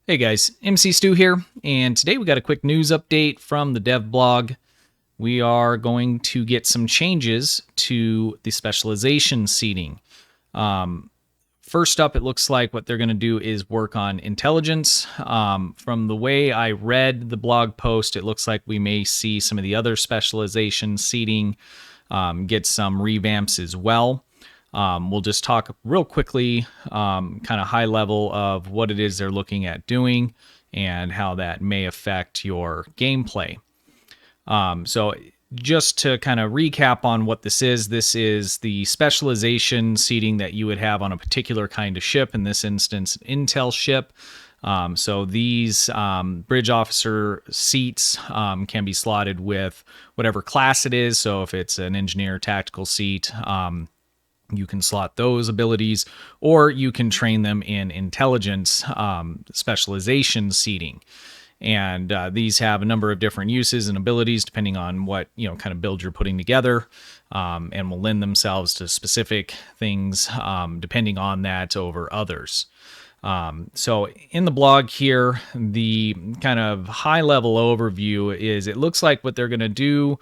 Hey guys, MC Stu here, and today we got a quick news update from the dev blog. We are going to get some changes to the specialization seating. First up, it looks like what they're going to do is work on intelligence. From the way I read the blog post, it looks like we may see some of the other specialization seating get some revamps as well. We'll just talk real quickly, kind of high level of what it is they're looking at doing and how that may affect your gameplay. So just to kind of recap on what this is the specialization seating that you would have on a particular kind of ship, in this instance, an Intel ship. So these bridge officer seats can be slotted with whatever class it is. So if it's an engineer tactical seat, you can slot those abilities, or you can train them in intelligence specialization seating. And these have a number of different uses and abilities depending on what kind of build you're putting together, and will lend themselves to specific things depending on that over others. So in the blog here, the kind of high level overview is it looks like what they're going to do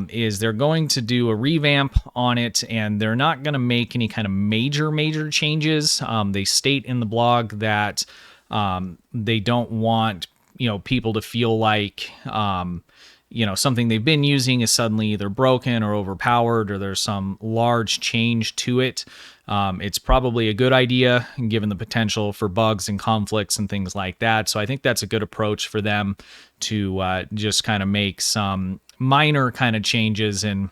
is they're going to do a revamp on it, and they're not going to make any kind of major changes. They state in the blog that they don't want people to feel like something they've been using is suddenly either broken or overpowered, or there's some large change to it. It's probably a good idea given the potential for bugs and conflicts and things like that. So I think that's a good approach for them to just kind of make some minor kind of changes in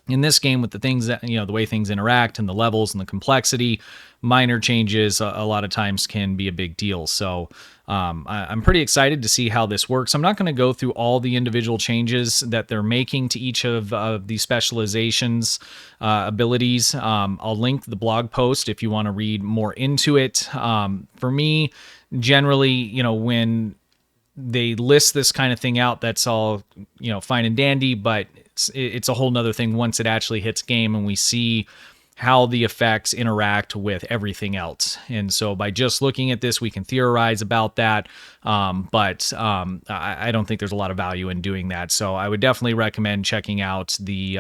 this game with the things that the way things interact and the levels and the complexity. Minor changes a lot of times can be a big deal. So I'm pretty excited to see how this works. I'm not going to go through all the individual changes that they're making to each of the specializations abilities. I'll link the blog post if you want to read more into it. For me, generally, when they list this kind of thing out, that's all fine and dandy, but it's a whole nother thing once it actually hits game and we see how the effects interact with everything else. And so by just looking at this, we can theorize about that, but I don't think there's a lot of value in doing that. So I would definitely recommend checking out the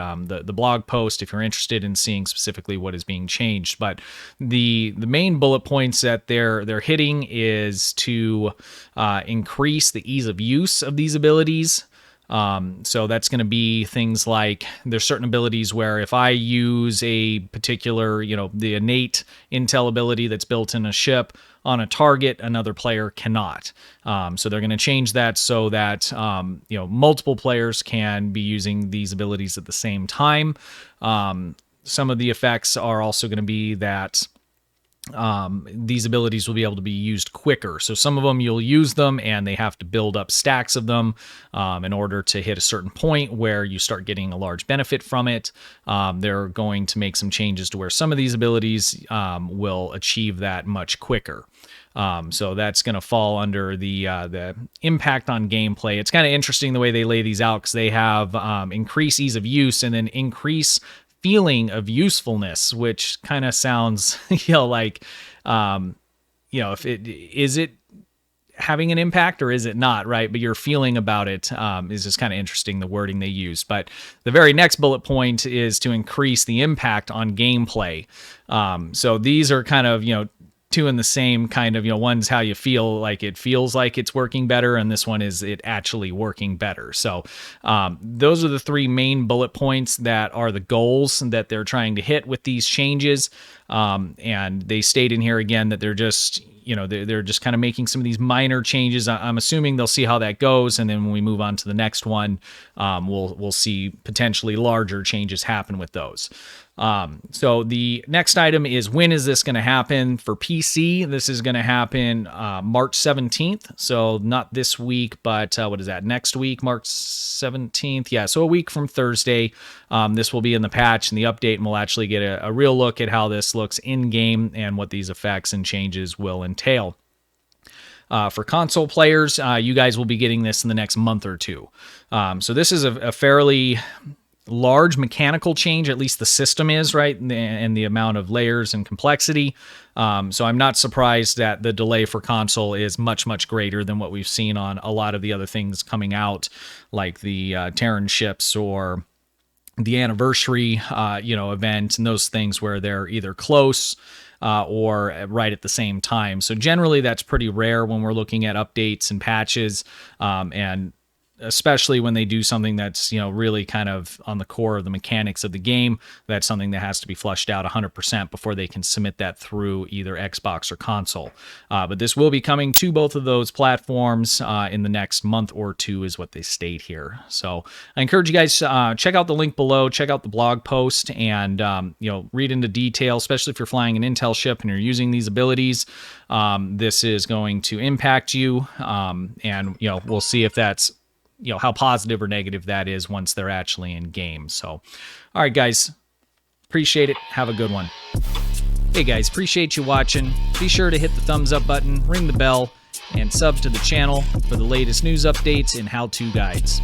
blog post if you're interested in seeing specifically what is being changed. But the main bullet points that they're hitting is to increase the ease of use of these abilities. So that's going to be things like there's certain abilities where if I use a particular, the innate intel ability that's built in a ship on a target, another player cannot. So they're going to change that so that, multiple players can be using these abilities at the same time. Some of the effects are also going to be that these abilities will be able to be used quicker. So some of them you'll use them and they have to build up stacks of them in order to hit a certain point where you start getting a large benefit from it. They're going to make some changes to where some of these abilities will achieve that much quicker. So that's going to fall under the impact on gameplay. It's kind of interesting the way they lay these out, because they have increase ease of use and then increase feeling of usefulness, which kind of sounds, like, if it is it having an impact or is it not, right? But your feeling about it is just kind of interesting, the wording they use. But the very next bullet point is to increase the impact on gameplay. So these are kind of, two in the same kind of, one's how you feel like it feels like it's working better, and this one is it actually working better. So those are the three main bullet points that are the goals that they're trying to hit with these changes. And they state in here again that they're just, they're just kind of making some of these minor changes. I'm assuming they'll see how that goes, and then when we move on to the next one, we'll see potentially larger changes happen with those. So the next item is, when is this going to happen for PC? This is going to happen March 17th. So not this week, but what is that? Next week, March 17th. Yeah, so a week from Thursday. This will be in the patch and the update, and we'll actually get a real look at how this looks in game and what these effects and changes will entail. For console players, you guys will be getting this in the next month or two. So this is a fairly large mechanical change, at least the system is, right? And the amount of layers and complexity. So I'm not surprised that the delay for console is much, much greater than what we've seen on a lot of the other things coming out, like the Terran ships or the anniversary, event and those things where they're either close or right at the same time. So generally that's pretty rare when we're looking at updates and patches, and especially when they do something that's, really kind of on the core of the mechanics of the game. That's something that has to be flushed out 100% before they can submit that through either Xbox or console. But this will be coming to both of those platforms in the next month or two is what they state here. So I encourage you guys check out the link below, check out the blog post, and read into detail, especially if you're flying an Intel ship and you're using these abilities. This is going to impact you, and we'll see if that's how positive or negative that is once they're actually in game. So, all right, guys, appreciate it. Have a good one. Hey, guys, appreciate you watching. Be sure to hit the thumbs up button, ring the bell, and sub to the channel for the latest news updates and how-to guides.